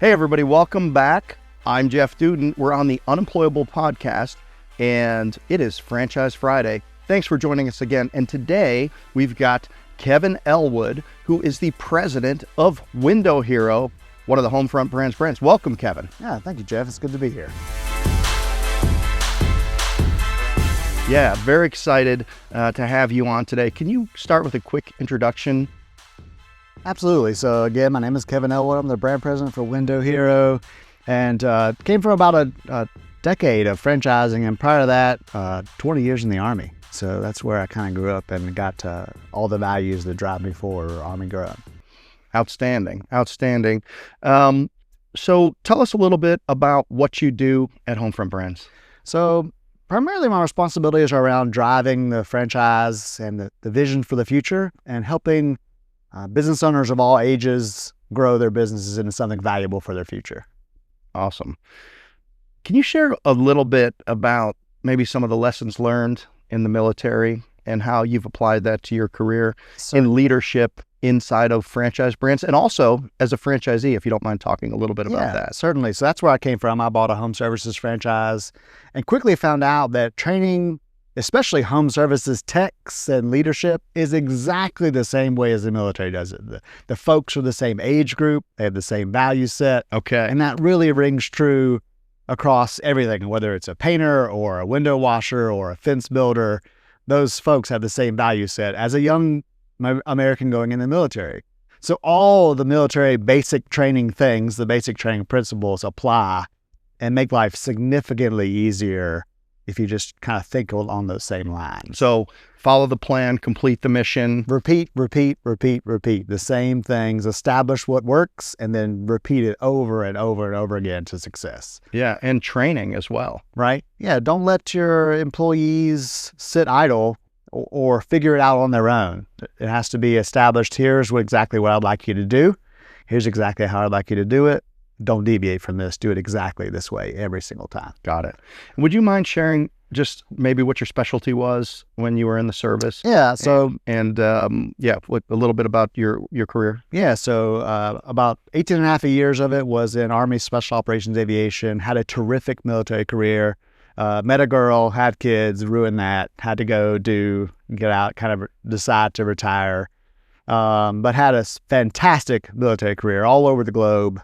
Hey everybody, welcome back. I'm Jeff Dudan. We're on the Unemployable Podcast, and it is Franchise Friday. Thanks for joining us again. And today we've got Keven Elwood, who is the president of Window Hero, one of the Homefront Brands brands. Welcome, Keven. Yeah, thank you, Jeff. It's good to be here. Yeah, very excited to have you on today. Can you start with a quick introduction? Absolutely. So again, my name is Keven Elwood. I'm the brand president for Window Hero, and came from about a decade of franchising, and prior to that, 20 years in the Army. So that's where I kind of grew up and got all the values that drive me forward, Army growing. Outstanding. So tell us a little bit about what you do at Homefront Brands. So primarily my responsibilities are around driving the franchise and the vision for the future, and helping business owners of all ages grow their businesses into something valuable for their future. Awesome. Can you share a little bit about maybe some of the lessons learned in the military and how you've applied that to your career in leadership inside of franchise brands, and also as a franchisee, if you don't mind talking a little bit about that? Certainly. So that's where I came from. I bought a home services franchise and quickly found out that training, especially home services techs and leadership, is exactly the same way as the military does it. The folks are the same age group. They have the same value set. Okay. And that really rings true across everything, whether it's a painter or a window washer or a fence builder. Those folks have the same value set as a young American going in the military. So all the military basic training things, the basic training principles apply and make life significantly easier if you just kind of think along those same lines. So follow the plan, complete the mission. Repeat. The same things, establish what works, and then repeat it over and over and over again to success. Yeah, and training as well. Right? Yeah, don't let your employees sit idle or figure it out on their own. It has to be established. Here's exactly what I'd like you to do. Here's exactly how I'd like you to do it. Don't deviate from this. Do it exactly this way every single time. Got it. Would you mind sharing just maybe what your specialty was when you were in the service? Yeah. So, a little bit about your career. Yeah. So about 18 and a half years of it was in Army Special Operations Aviation. Had a terrific military career. Met a girl, had kids, ruined that. Had to get out, kind of decide to retire. But had a fantastic military career all over the globe.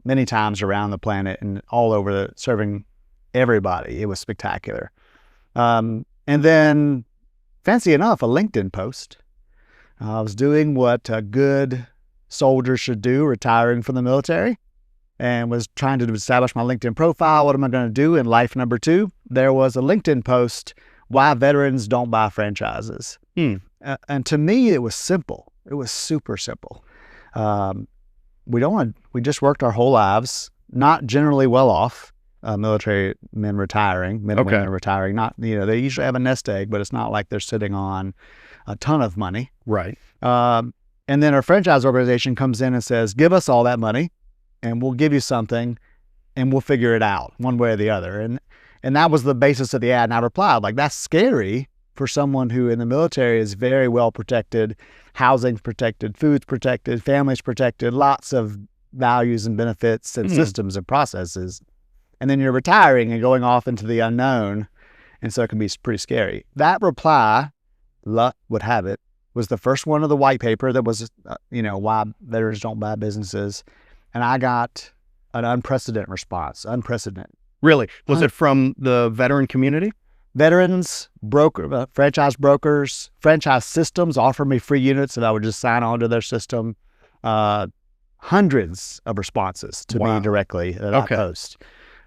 Many times around the planet and all over serving everybody. It was spectacular. And then, fancy enough, a LinkedIn post. I was doing what a good soldier should do, retiring from the military, and was trying to establish my LinkedIn profile. What am I going to do in life number 2? There was a LinkedIn post, why veterans don't buy franchises. And to me, it was simple. It was super simple. We just worked our whole lives, not generally well off, military men retiring, men and women retiring. Not, they usually have a nest egg, but it's not like they're sitting on a ton of money. Right. And then our franchise organization comes in and says, give us all that money and we'll give you something and we'll figure it out one way or the other. And that was the basis of the ad. And I replied, like, that's scary for someone who in the military is very well protected, housing's protected, food's protected, family's protected, lots of values and benefits and systems and processes. And then you're retiring and going off into the unknown. And so it can be pretty scary. That reply, luck would have it, was the first one of the white paper that was, why veterans don't buy businesses. And I got an unprecedented response. Unprecedented. Really? Was it from the veteran community? Veterans, franchise brokers, franchise systems offer me free units and I would just sign on to their system. Hundreds of responses to me directly at that post.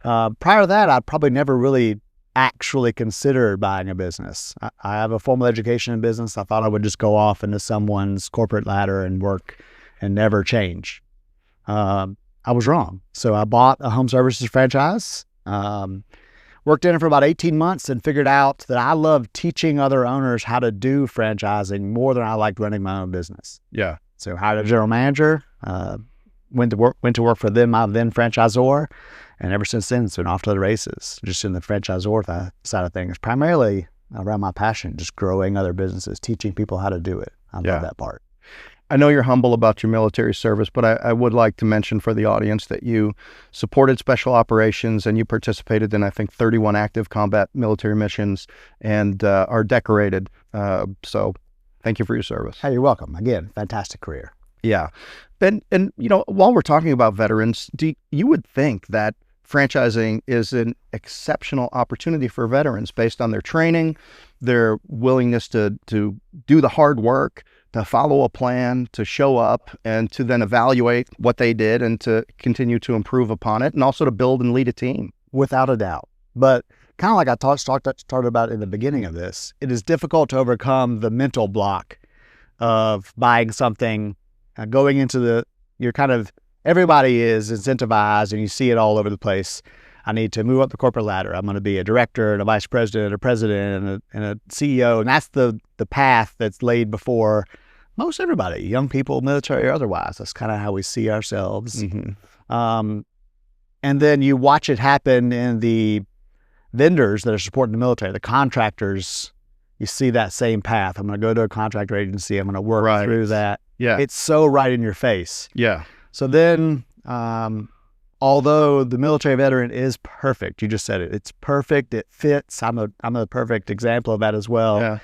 Prior to that, I'd probably never really actually considered buying a business. I have a formal education in business. I thought I would just go off into someone's corporate ladder and work and never change. I was wrong. So I bought a home services franchise. Worked in it for about 18 months and figured out that I love teaching other owners how to do franchising more than I liked running my own business. Yeah. So hired a general manager, went to work for my then franchisor, and ever since then it's been off to the races, just in the franchisor side of things, primarily around my passion, just growing other businesses, teaching people how to do it. I love that part. I know you're humble about your military service, but I would like to mention for the audience that you supported special operations and you participated in, I think, 31 active combat military missions and are decorated. So thank you for your service. Hey, you're welcome. Again, fantastic career. Yeah. And while we're talking about veterans, you would think that franchising is an exceptional opportunity for veterans based on their training, their willingness to do the hard work, to follow a plan, to show up, and to then evaluate what they did and to continue to improve upon it, and also to build and lead a team. Without a doubt. But kind of like I started about in the beginning of this, it is difficult to overcome the mental block of buying something, going into everybody is incentivized and you see it all over the place. I need to move up the corporate ladder. I'm going to be a director and a vice president, a president and a CEO. And that's the path that's laid before most everybody, young people, military or otherwise. That's kind of how we see ourselves. Mm-hmm. And then you watch it happen in the vendors that are supporting the military, the contractors. You see that same path. I'm going to go to a contractor agency. I'm going to work through that. Yeah. It's so right in your face. Yeah. So then, although the military veteran is perfect, you just said it, it's perfect, it fits. I'm a perfect example of that as well. Yeah.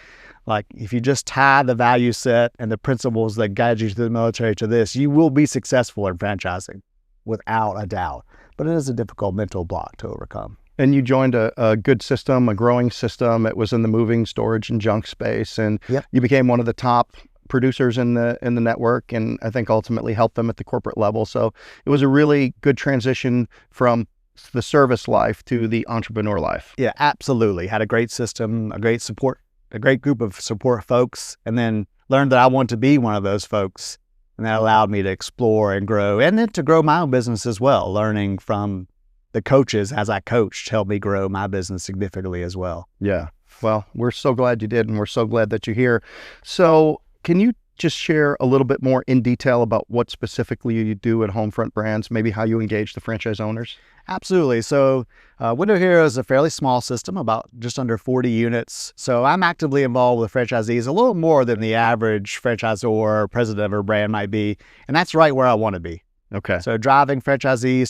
Like if you just tie the value set and the principles that guide you to the military to this, you will be successful in franchising without a doubt. But it is a difficult mental block to overcome. And you joined a good system, a growing system. It was in the moving, storage, and junk space. And you became one of the top producers in the network, and I think ultimately helped them at the corporate level. So it was a really good transition from the service life to the entrepreneur life. Yeah, absolutely. Had a great system, a great group of support folks, and then learned that I want to be one of those folks. And that allowed me to explore and grow, and then to grow my own business as well, learning from the coaches as I coached helped me grow my business significantly as well. Yeah. Well, we're so glad you did, and we're so glad that you're here. So can you just share a little bit more in detail about what specifically you do at Homefront Brands, maybe how you engage the franchise owners? Absolutely. So Window Hero is a fairly small system, about just under 40 units. So I'm actively involved with franchisees a little more than the average franchisor or president of a brand might be. And that's right where I want to be. Okay. So driving franchisees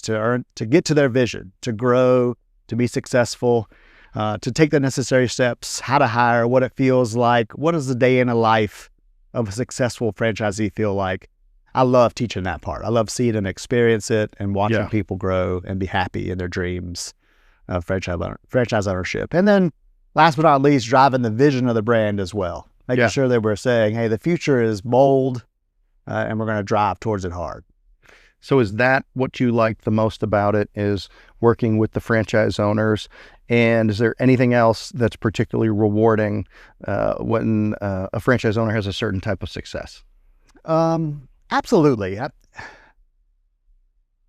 to get to their vision, to grow, to be successful, to take the necessary steps, how to hire, what it feels like, what does the day in a life of a successful franchisee feel like. I love teaching that part. I love seeing and experience it and watching people grow and be happy in their dreams of franchise ownership. And then last but not least, driving the vision of the brand as well. Making sure that we're saying, hey, the future is bold and we're going to drive towards it hard. So is that what you like the most about it, is working with the franchise owners? And is there anything else that's particularly rewarding when a franchise owner has a certain type of success? Absolutely.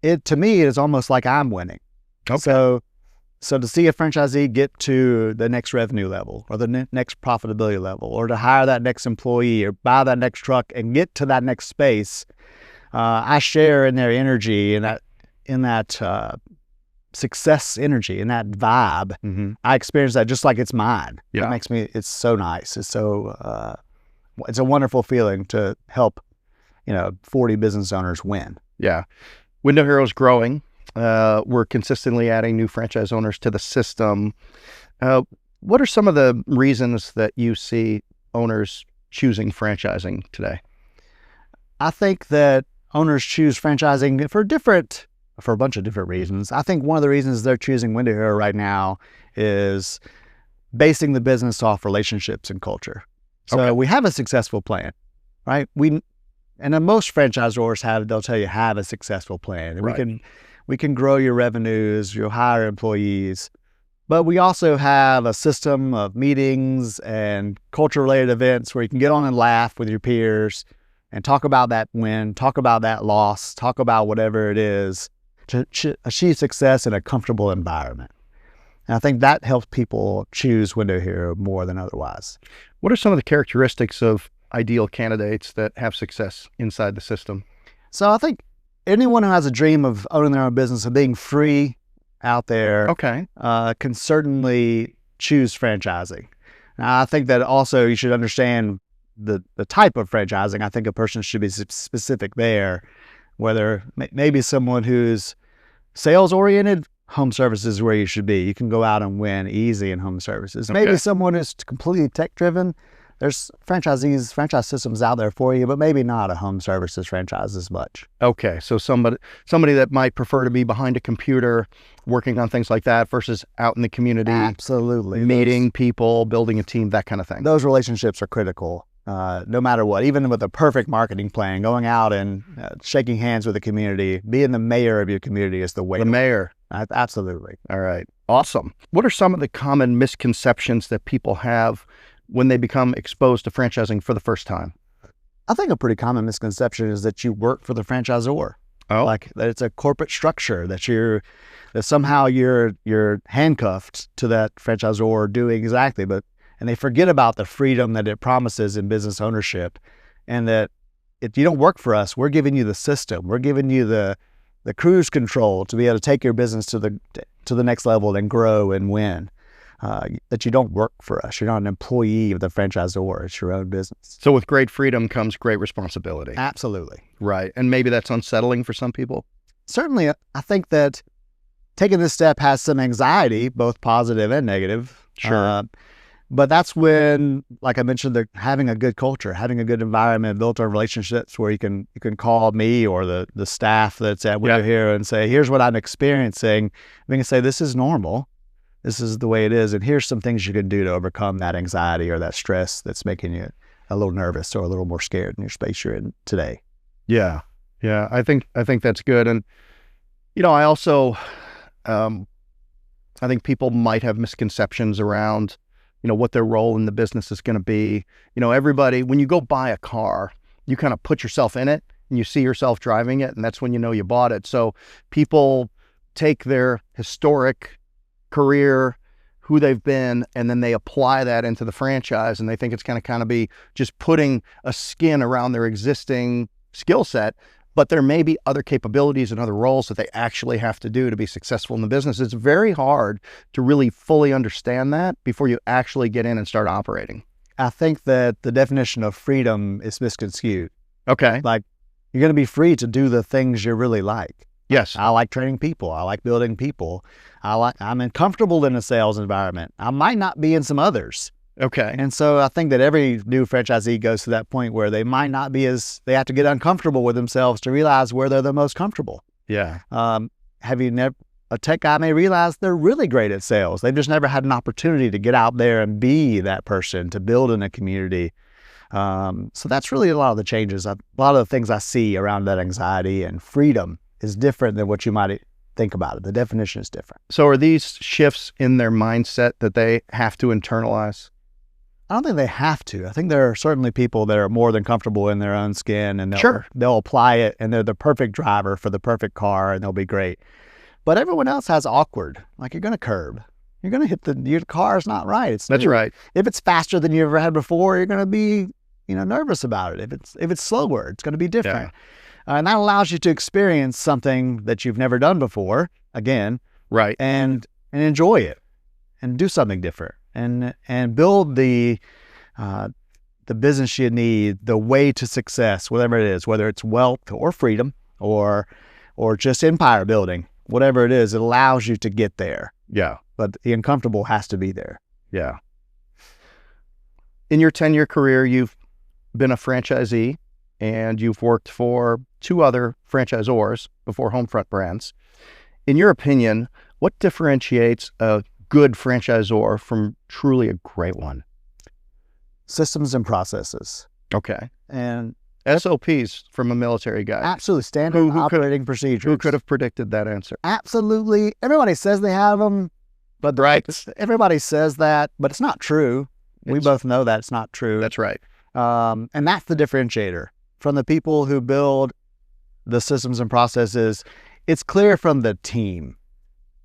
To me, it is almost like I'm winning. Okay. So to see a franchisee get to the next revenue level or the next profitability level, or to hire that next employee or buy that next truck and get to that next space, I share in their energy and in that success energy and that vibe. Mm-hmm. I experience that just like it's mine. Yeah. It makes me, it's so nice. It's so, it's a wonderful feeling to help, 40 business owners win. Yeah. Window Hero's growing. We're consistently adding new franchise owners to the system. What are some of the reasons that you see owners choosing franchising today? I think that owners choose franchising for a bunch of different reasons. I think one of the reasons they're choosing Window Hero right now is basing the business off relationships and culture. So we have a successful plan, right? Most franchisors they'll tell you have a successful plan. And we can grow your revenues, you'll hire employees, but we also have a system of meetings and culture-related events where you can get on and laugh with your peers and talk about that win, talk about that loss, talk about whatever it is to achieve success in a comfortable environment. And I think that helps people choose Window Hero more than otherwise. What are some of the characteristics of ideal candidates that have success inside the system? So I think anyone who has a dream of owning their own business and being free out there can certainly choose franchising. Now, I think that also you should understand the type of franchising, I think a person should be specific there, whether maybe someone who's sales oriented, home services is where you should be. You can go out and win easy in home services. Okay. Maybe someone who's completely tech driven. There's franchise systems out there for you, but maybe not a home services franchise as much. Okay, so somebody that might prefer to be behind a computer working on things like that versus out in the community. Absolutely. Meeting people, building a team, that kind of thing. Those relationships are critical, no matter what. Even with a perfect marketing plan, going out and shaking hands with the community, being the mayor of your community is the way. The mayor. Absolutely. All right, awesome. What are some of the common misconceptions that people have when they become exposed to franchising for the first time? I think a pretty common misconception is that you work for the franchisor. Oh, Like that it's a corporate structure, that somehow you're handcuffed to that franchisor doing exactly, and they forget about the freedom that it promises in business ownership, and that if you don't work for us, we're giving you the system, we're giving you the cruise control to be able to take your business to the next level and grow and win. That you don't work for us. You're not an employee of the franchisor. It's your own business. so with great freedom comes great responsibility. Absolutely. Right, and maybe that's unsettling for some people. Certainly, I think that taking this step has some anxiety, both positive and negative. Sure. But that's when, like I mentioned, having a good culture, having a good environment, built on relationships where you can call me or the staff that's with you here and say, here's what I'm experiencing. We can say, this is normal. This is the way it is. And here's some things you can do to overcome that anxiety or that stress that's making you a little nervous or a little more scared in your space you're in today. Yeah. I think that's good. And, I also, I think people might have misconceptions around, what their role in the business is going to be. Everybody, when you go buy a car, you kind of put yourself in it and you see yourself driving it. And that's when you know you bought it. So people take their historic career, who they've been, and then they apply that into the franchise, and they think it's going to kind of be just putting a skin around their existing skill set. But there may be other capabilities and other roles that they actually have to do to be successful in the business. It's very hard to really fully understand that before you actually get in and start operating. I think that the definition of freedom is misconstrued. Okay. Like, you're going to be free to do the things you really like. Yes. I like training people. I like building people. I'm comfortable in a sales environment. I might not be in some others. Okay. And so I think that every new franchisee goes to that point where they might not be they have to get uncomfortable with themselves to realize where they're the most comfortable. Yeah. A tech guy may realize they're really great at sales. They've just never had an opportunity to get out there and be that person, to build in a community. So that's really a lot of the changes. A lot of the things I see around that anxiety and freedom is different than what you might think about it. The definition is different. So are these shifts in their mindset that they have to internalize? I don't think they have to. I think there are certainly people that are more than comfortable in their own skin, and they'll apply it, and they're the perfect driver for the perfect car, and they'll be great. But everyone else has awkward. Like, you're going to curb. You're going to hit your car's not right. That's right. If it's faster than you ever had before, you're going to be, nervous about it. If it's slower, it's going to be different. Yeah. And that allows you to experience something that you've never done before, again. Right. And enjoy it and do something different and build the business you need, the way to success, whatever it is, whether it's wealth or freedom or just empire building, whatever it is, it allows you to get there. Yeah. But the uncomfortable has to be there. Yeah. In your 10-year career, you've been a franchisee and you've worked for 2 other franchisors before Homefront Brands. In your opinion, what differentiates a good franchisor from truly a great one? Systems and processes. Okay. And SOPs from a military guy. Absolutely. Standard operating procedures. Who could have predicted that answer? Absolutely. Everybody says they have them, but everybody says that, but it's not true. We both know that it's not true. That's right. And that's the differentiator from the people who build the systems and processes. It's clear from the team.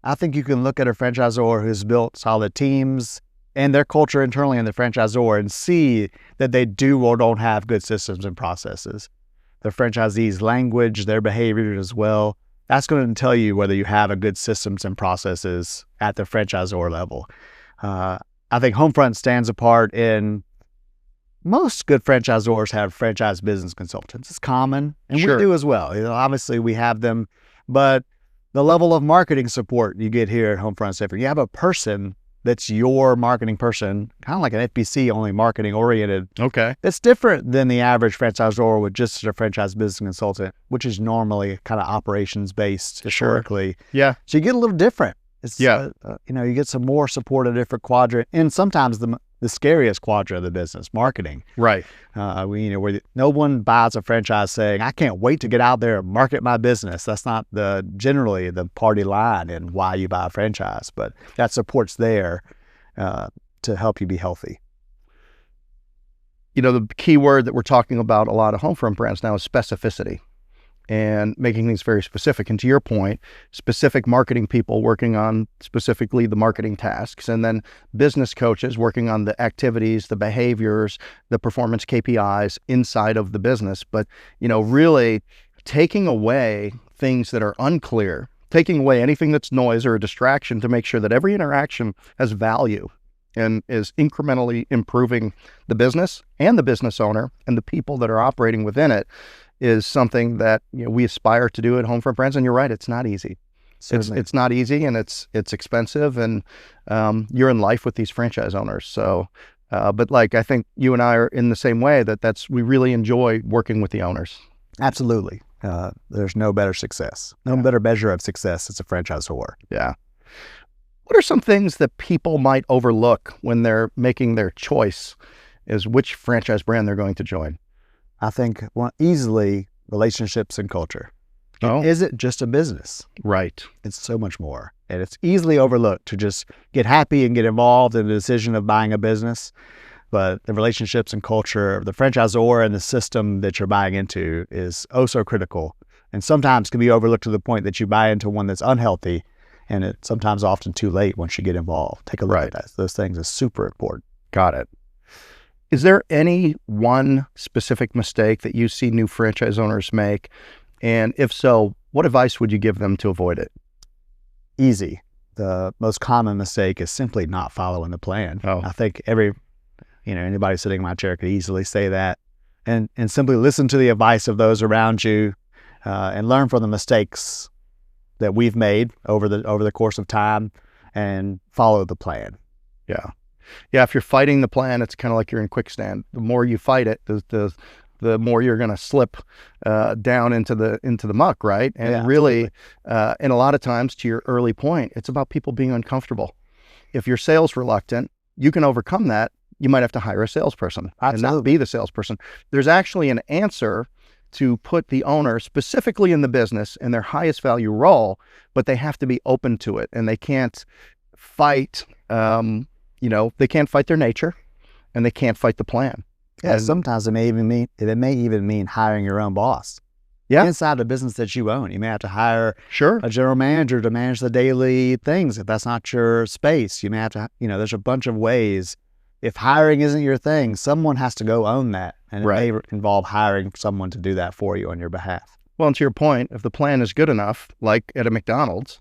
I think you can look at a franchisor who's built solid teams and their culture internally in the franchisor and see that they do or don't have good systems and processes. The franchisee's language, their behavior as well, that's going to tell you whether you have a good systems and processes at the franchisor level. I think Homefront stands apart in most good franchisors have franchise business consultants. It's common, and Sure. we do as well. Obviously, we have them, but the level of marketing support you get here at Homefront Safer, you have a person that's your marketing person, kind of like an FBC, only marketing oriented. Okay. It's different than the average franchisor with just a franchise business consultant, which is normally kind of operations based historically. Yeah. So you get a little different. It's, Yeah. you get some more support in a different quadrant, and sometimes the scariest quadrant of the business, marketing. Right. Where no one buys a franchise saying, I can't wait to get out there and market my business. That's not generally the party line in why you buy a franchise, but that support's there to help you be healthy. The key word that we're talking about a lot of Homefront Brands now is specificity and making things very specific. And to your point, specific marketing people working on specifically the marketing tasks, and then business coaches working on the activities, the behaviors, the performance KPIs inside of the business. But, really taking away things that are unclear, taking away anything that's noise or a distraction to make sure that every interaction has value and is incrementally improving the business and the business owner and the people that are operating within it is something that we aspire to do at Homefront Brands. And you're right, it's not easy. It's not easy, and it's expensive, and you're in life with these franchise owners. So, but I think you and I are in the same way we really enjoy working with the owners. Absolutely. There's no better success, better measure of success as a franchisor. Yeah. What are some things that people might overlook when they're making their choice as which franchise brand they're going to join? I think easily relationships and culture. Oh. Is it just a business? Right. It's so much more. And it's easily overlooked to just get happy and get involved in the decision of buying a business. But the relationships and culture, the franchisor and the system that you're buying into is oh so critical. And sometimes can be overlooked to the point that you buy into one that's unhealthy. And it's sometimes often too late once you get involved. Take a look at that. Those things are super important. Got it. Is there any one specific mistake that you see new franchise owners make? And if so, what advice would you give them to avoid it? Easy. The most common mistake is simply not following the plan. Oh. I think anybody sitting in my chair could easily say that. And simply listen to the advice of those around you and learn from the mistakes that we've made over the course of time and follow the plan. Yeah. Yeah, if you're fighting the plan, it's kind of like you're in quicksand. The more you fight it, the more you're going to slip down into the muck, right? And really, and a lot of times, to your early point, it's about people being uncomfortable. If you're sales reluctant, you can overcome that. You might have to hire a salesperson and not be the salesperson. There's actually an answer to put the owner specifically in the business in their highest value role, but they have to be open to it, and they can't fight. They can't fight their nature, and they can't fight the plan. Yeah, sometimes it may even mean hiring your own boss. Yeah. Inside the business that you own, you may have to hire a general manager to manage the daily things. If that's not your space, you may have to, there's a bunch of ways. If hiring isn't your thing, someone has to go own that. And it may involve hiring someone to do that for you on your behalf. Well, and to your point, if the plan is good enough, like at a McDonald's,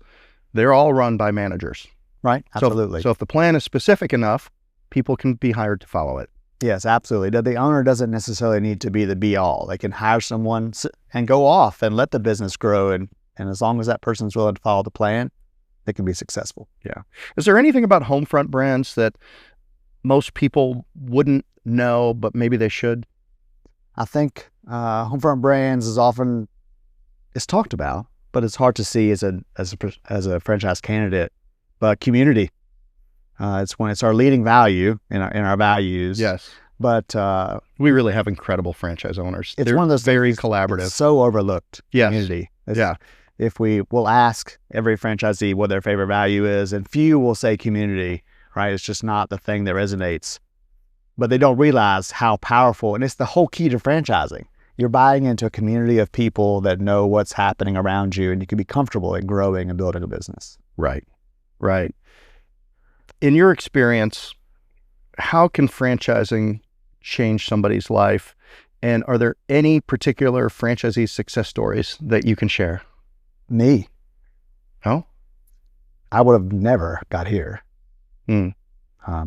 they're all run by managers. Right, absolutely. So if the plan is specific enough, people can be hired to follow it. Yes, absolutely. The owner doesn't necessarily need to be the be-all. They can hire someone and go off and let the business grow. And as long as that person's willing to follow the plan, they can be successful. Yeah. Is there anything about Homefront Brands that most people wouldn't know, but maybe they should? I think Homefront Brands is talked about, but it's hard to see as a franchise candidate. But community, it's our leading value in our values. Yes. But we really have incredible franchise owners. It's one of those very collaborative, so overlooked. Yes. Community. Yeah. If we'll ask every franchisee what their favorite value is, and few will say community. Right? It's just not the thing that resonates. But they don't realize how powerful, and it's the whole key to franchising. You're buying into a community of people that know what's happening around you, and you can be comfortable in growing and building a business. Right. Right. In your experience, how can franchising change somebody's life? And are there any particular franchisee success stories that you can share? Me. Oh? I would have never got here. Mm.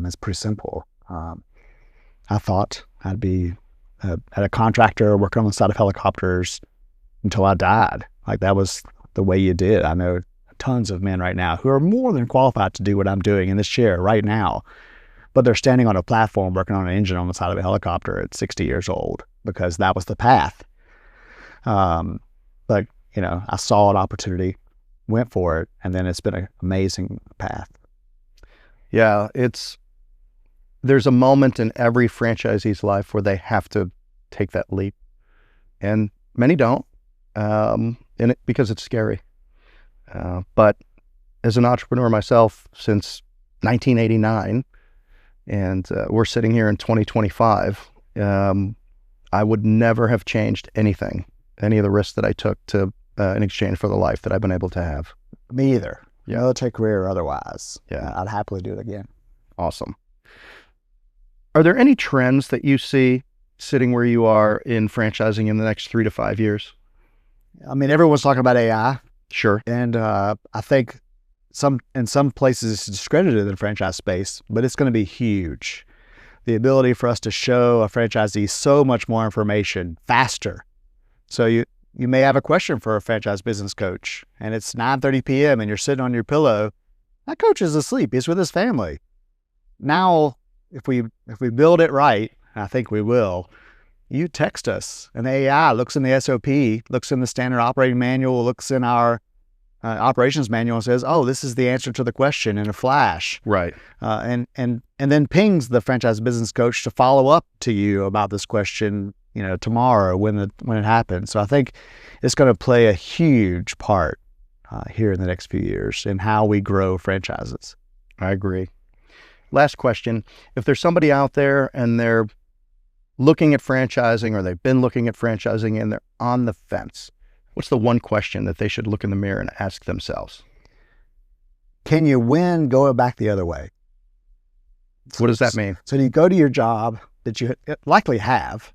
It's pretty simple. I thought I'd be at a contractor working on the side of helicopters until I died. Like, that was the way you did. I know tons of men right now who are more than qualified to do what I'm doing in this chair right now, but they're standing on a platform working on an engine on the side of a helicopter at 60 years old because that was the path. But, you know, I saw an opportunity, went for it, and then it's been an amazing path. Yeah, there's a moment in every franchisee's life where they have to take that leap, and many don't, because it's scary. But as an entrepreneur myself since 1989, and we're sitting here in 2025, I would never have changed anything, any of the risks that I took to in exchange for the life that I've been able to have. Me either. Yeah. Military career or otherwise. Yeah. I'd happily do it again. Awesome. Are there any trends that you see sitting where you are in franchising in the next 3 to 5 years? I mean, everyone's talking about AI. Sure. And I think in some places it's discredited in the franchise space, but it's going to be huge. The ability for us to show a franchisee so much more information faster. So you may have a question for a franchise business coach, and it's 9:30 p.m. and you're sitting on your pillow. That coach is asleep. He's with his family. Now, if we build it right, and I think we will, you text us, and the AI looks in the SOP, looks in the standard operating manual, looks in our operations manual, and says, "Oh, this is the answer to the question," in a flash. Right. And then pings the franchise business coach to follow up to you about this question, you know, tomorrow when it happens. So I think it's going to play a huge part here in the next few years in how we grow franchises. I agree. Last question. If there's somebody out there and they're looking at franchising, or they've been looking at franchising and they're on the fence, what's the one question that they should look in the mirror and ask themselves? Can you win going back the other way? What does that mean? So you go to your job that you likely have.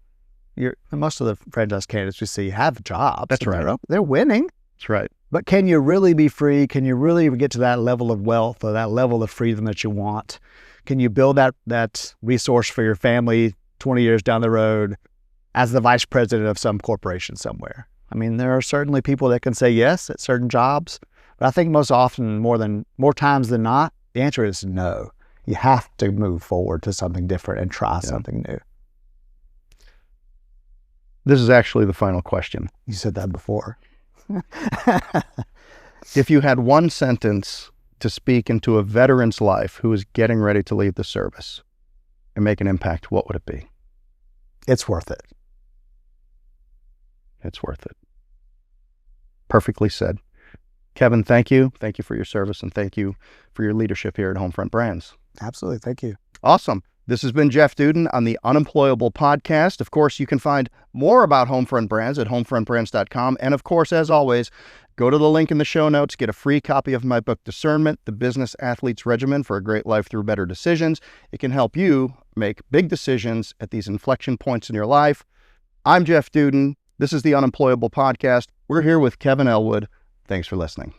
Most of the franchise candidates we see have jobs. That's right. They're winning. That's right. But can you really be free? Can you really get to that level of wealth or that level of freedom that you want? Can you build that resource for your family 20 years down the road as the vice president of some corporation somewhere? I mean, there are certainly people that can say yes at certain jobs, but I think most often, more times than not, the answer is no. You have to move forward to something different and try something new. This is actually the final question. You said that before. If you had one sentence to speak into a veteran's life who is getting ready to leave the service and make an impact, what would it be? It's worth it. It's worth it. Perfectly said. Keven, thank you. Thank you for your service, and thank you for your leadership here at Homefront Brands. Absolutely. Thank you. Awesome. This has been Jeff Dudan on the Unemployable Podcast. Of course, you can find more about Homefront Brands at homefrontbrands.com. And of course, as always, go to the link in the show notes, get a free copy of my book, Discernment, The Business Athlete's Regimen for a Great Life Through Better Decisions. It can help you make big decisions at these inflection points in your life. I'm Jeff Dudan. This is the Unemployable Podcast. We're here with Keven Elwood. Thanks for listening.